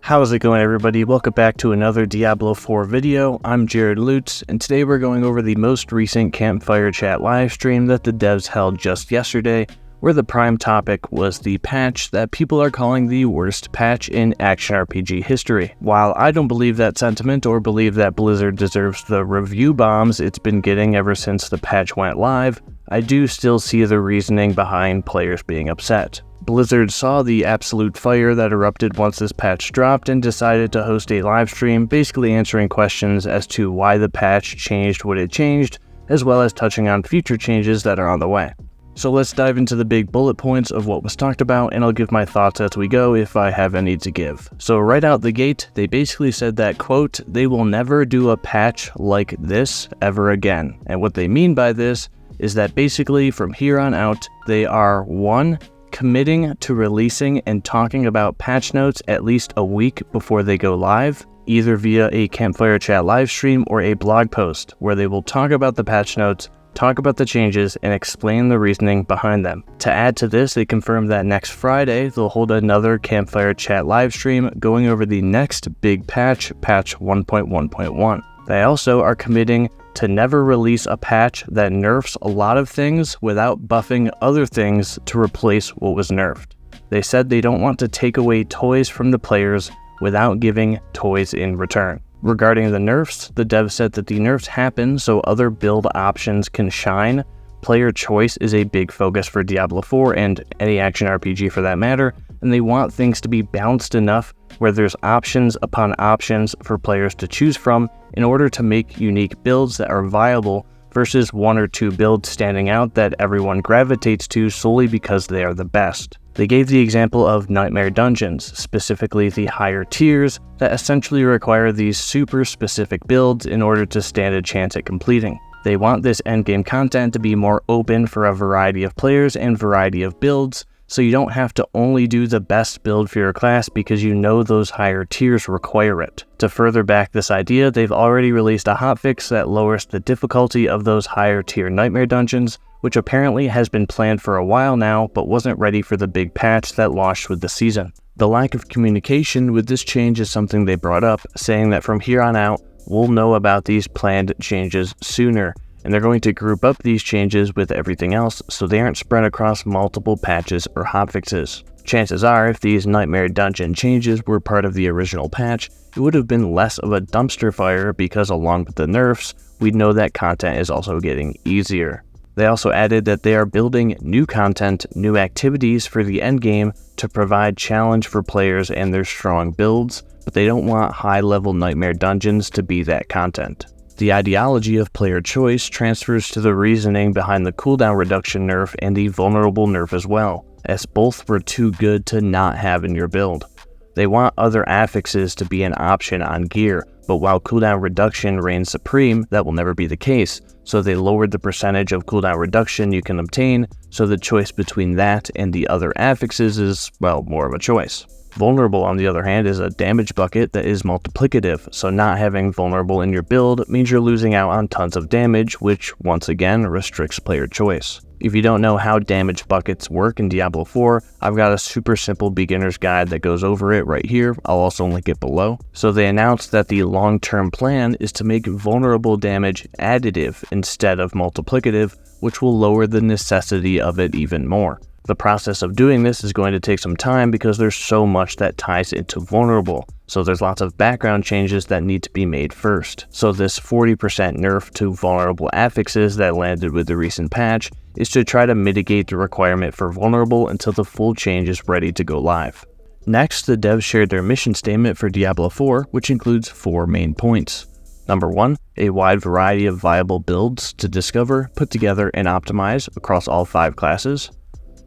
How's it going, everybody? Welcome back to another Diablo 4 video. I'm Jared Lutz, and today we're going over the most recent Campfire Chat livestream that the devs held just yesterday, where the prime topic was the patch that people are calling the worst patch in action RPG history. While I don't believe that sentiment or believe that Blizzard deserves the review bombs it's been getting ever since the patch went live, I do still see the reasoning behind players being upset. Blizzard saw the absolute fire that erupted once this patch dropped and decided to host a live stream basically answering questions as to why the patch changed what it changed, as well as touching on future changes that are on the way. So let's dive into the big bullet points of what was talked about, and I'll give my thoughts as we go if I have any to give. So right out the gate, they basically said that, quote, they will never do a patch like this ever again. And what they mean by this is that basically from here on out, they are 1. Committing to releasing and talking about patch notes at least a week before they go live, either via a Campfire Chat live stream or a blog post, where they will talk about the patch notes, talk about the changes, and explain the reasoning behind them. To add to this, they confirmed that next Friday, they'll hold another Campfire Chat live stream going over the next big patch, patch 1.1.1. They also are committing to never release a patch that nerfs a lot of things without buffing other things to replace what was nerfed. They said they don't want to take away toys from the players without giving toys in return. Regarding the nerfs, the dev said that the nerfs happen so other build options can shine. Player choice is a big focus for Diablo 4 and any action RPG for that matter, and they want things to be balanced enough where there's options upon options for players to choose from in order to make unique builds that are viable versus 1 or 2 builds standing out that everyone gravitates to solely because they are the best. They gave the example of Nightmare Dungeons, specifically the higher tiers that essentially require these super specific builds in order to stand a chance at completing. They want this endgame content to be more open for a variety of players and variety of builds, so you don't have to only do the best build for your class because you know those higher tiers require it. To further back this idea, they've already released a hotfix that lowers the difficulty of those higher tier Nightmare Dungeons, which apparently has been planned for a while now but wasn't ready for the big patch that launched with the season. The lack of communication with this change is something they brought up, saying that from here on out, we'll know about these planned changes sooner, and they're going to group up these changes with everything else so they aren't spread across multiple patches or hotfixes. Chances are, if these Nightmare Dungeon changes were part of the original patch, it would have been less of a dumpster fire because along with the nerfs, we'd know that content is also getting easier. They also added that they are building new content, new activities for the endgame to provide challenge for players and their strong builds, but they don't want high-level Nightmare Dungeons to be that content. The ideology of player choice transfers to the reasoning behind the cooldown reduction nerf and the vulnerable nerf as well, as both were too good to not have in your build. They want other affixes to be an option on gear, but while cooldown reduction reigns supreme, that will never be the case, so they lowered the percentage of cooldown reduction you can obtain, so the choice between that and the other affixes is, well, more of a choice. Vulnerable, on the other hand, is a damage bucket that is multiplicative, so not having vulnerable in your build means you're losing out on tons of damage, which, once again, restricts player choice. If you don't know how damage buckets work in Diablo 4, I've got a super simple beginner's guide that goes over it right here. I'll also link it below. So they announced that the long-term plan is to make vulnerable damage additive instead of multiplicative, which will lower the necessity of it even more. The process of doing this is going to take some time because there's so much that ties into vulnerable, so there's lots of background changes that need to be made first. So this 40% nerf to vulnerable affixes that landed with the recent patch is to try to mitigate the requirement for vulnerable until the full change is ready to go live. Next, the devs shared their mission statement for Diablo 4, which includes 4 main points. Number 1, a wide variety of viable builds to discover, put together, and optimize across all 5 classes.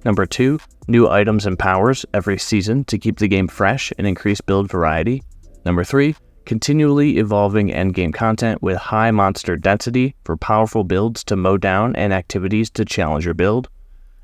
Number 2, new items and powers every season to keep the game fresh and increase build variety. Number 3, continually evolving endgame content with high monster density for powerful builds to mow down and activities to challenge your build.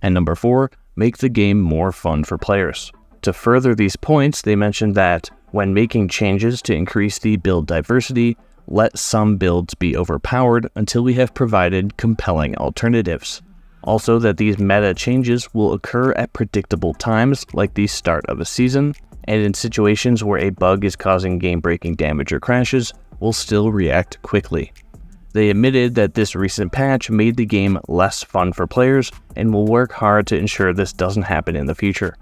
And number 4, make the game more fun for players. To further these points, they mentioned that when making changes to increase the build diversity, let some builds be overpowered until we have provided compelling alternatives. Also that these meta changes will occur at predictable times like the start of a season, and in situations where a bug is causing game-breaking damage or crashes, will still react quickly. They admitted that this recent patch made the game less fun for players and will work hard to ensure this doesn't happen in the future.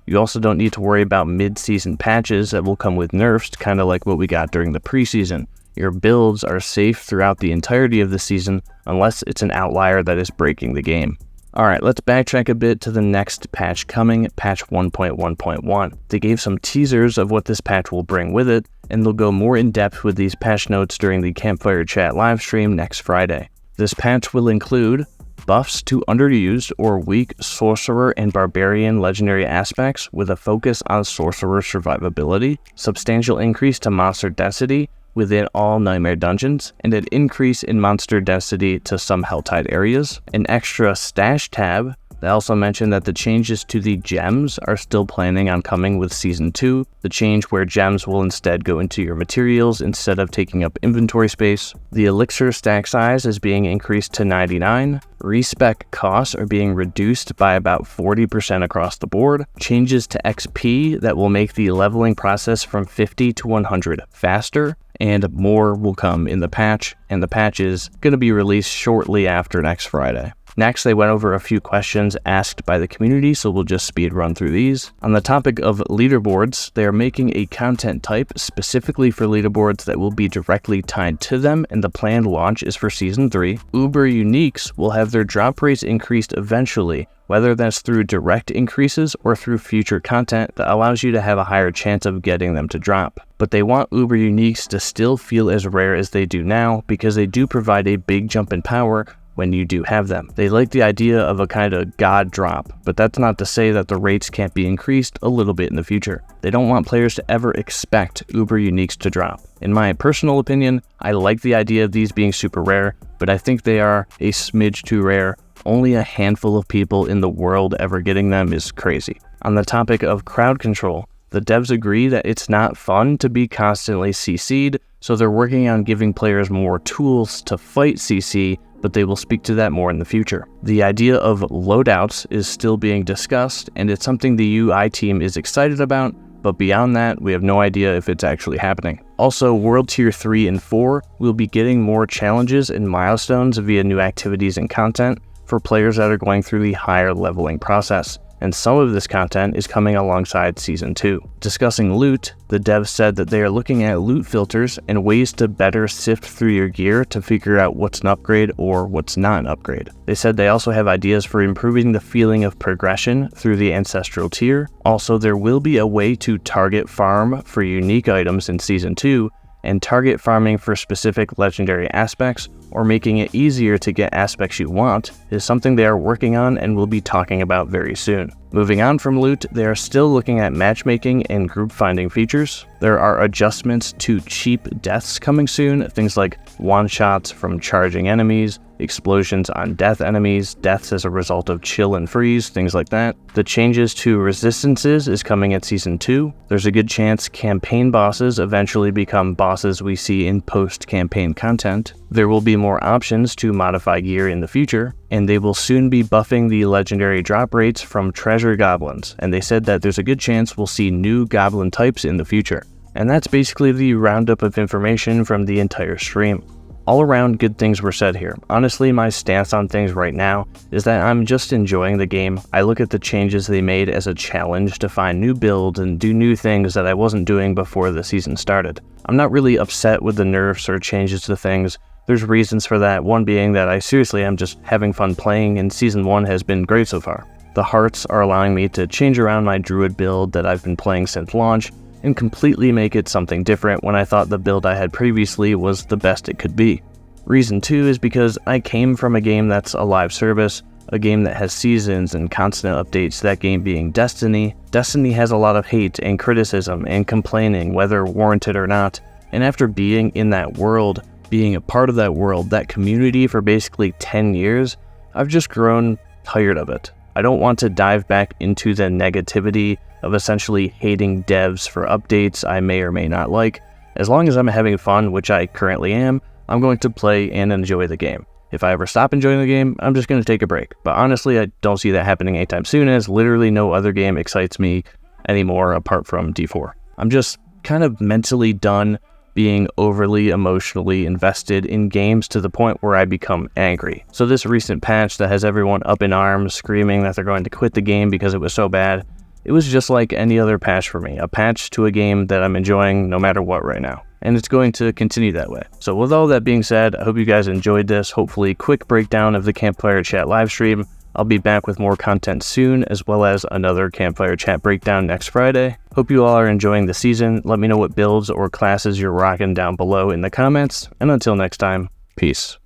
You also don't need to worry about mid-season patches that will come with nerfs, kind of like what we got during the preseason. Your builds are safe throughout the entirety of the season unless it's an outlier that is breaking the game. Alright, let's backtrack a bit to the next patch coming, patch 1.1.1. They gave some teasers of what this patch will bring with it, and they'll go more in depth with these patch notes during the Campfire Chat livestream next Friday. This patch will include buffs to underused or weak Sorcerer and Barbarian legendary aspects with a focus on Sorcerer survivability, substantial increase to monster density within all Nightmare dungeons, and an increase in monster density to some Helltide areas, an extra stash tab. They also mentioned that the changes to the gems are still planning on coming with Season 2, the change where gems will instead go into your materials instead of taking up inventory space. The elixir stack size is being increased to 99, respec costs are being reduced by about 40% across the board, changes to XP that will make the leveling process from 50 to 100 faster, and more will come in the patch, and the patch is going to be released shortly after next Friday. Next, they went over a few questions asked by the community, so we'll just speed run through these. On the topic of leaderboards, they are making a content type specifically for leaderboards that will be directly tied to them, and the planned launch is for Season 3. Uber Uniques will have their drop rates increased eventually, whether that's through direct increases or through future content that allows you to have a higher chance of getting them to drop. But they want Uber Uniques to still feel as rare as they do now because they do provide a big jump in power when you do have them. They like the idea of a kind of god drop, but that's not to say that the rates can't be increased a little bit in the future. They don't want players to ever expect Uber Uniques to drop. In my personal opinion, I like the idea of these being super rare, but I think they are a smidge too rare. Only a handful of people in the world ever getting them is crazy. On the topic of crowd control, the devs agree that it's not fun to be constantly CC'd, so they're working on giving players more tools to fight CC, but they will speak to that more in the future. The idea of loadouts is still being discussed, and it's something the UI team is excited about, but beyond that, we have no idea if it's actually happening. Also, World Tier 3 and 4 will be getting more challenges and milestones via new activities and content for players that are going through the higher leveling process, and some of this content is coming alongside Season 2. Discussing loot, the devs said that they are looking at loot filters and ways to better sift through your gear to figure out what's an upgrade or what's not an upgrade. They said they also have ideas for improving the feeling of progression through the ancestral tier. Also, there will be a way to target farm for unique items in Season 2, and target farming for specific legendary aspects, or making it easier to get aspects you want, is something they are working on and will be talking about very soon. Moving on from loot, they are still looking at matchmaking and group finding features. There are adjustments to cheap deaths coming soon, things like one-shots from charging enemies, explosions on death enemies, deaths as a result of chill and freeze, things like that. The changes to resistances is coming at Season 2. There's a good chance campaign bosses eventually become bosses we see in post-campaign content. There will be more options to modify gear in the future, and they will soon be buffing the legendary drop rates from treasure goblins, and they said that there's a good chance we'll see new goblin types in the future. And that's basically the roundup of information from the entire stream. All around, good things were said here. Honestly, my stance on things right now is that I'm just enjoying the game. I look at the changes they made as a challenge to find new builds and do new things that I wasn't doing before the season started. I'm not really upset with the nerfs or changes to things. There's reasons for that, one being that I seriously am just having fun playing, and Season 1 has been great so far. The hearts are allowing me to change around my druid build that I've been playing since launch, and completely make it something different when I thought the build I had previously was the best it could be. Reason 2 is because I came from a game that's a live service, a game that has seasons and constant updates, that game being Destiny. Destiny has a lot of hate and criticism and complaining, whether warranted or not, and after being in that world, being a part of that world, that community for basically 10 years, I've just grown tired of it. I don't want to dive back into the negativity of essentially hating devs for updates I may or may not like. As long as I'm having fun, which I currently am, I'm going to play and enjoy the game. If I ever stop enjoying the game, I'm just going to take a break. But honestly, I don't see that happening anytime soon, as literally no other game excites me anymore apart from D4. I'm just kind of mentally done being overly emotionally invested in games to the point where I become angry. So this recent patch that has everyone up in arms screaming that they're going to quit the game because it was so bad, it was just like any other patch for me, a patch to a game that I'm enjoying no matter what right now. And it's going to continue that way. So with all that being said, I hope you guys enjoyed this, hopefully quick breakdown of the Campfire Chat livestream. I'll be back with more content soon, as well as another Campfire Chat breakdown next Friday. Hope you all are enjoying the season. Let me know what builds or classes you're rocking down below in the comments. And until next time, peace.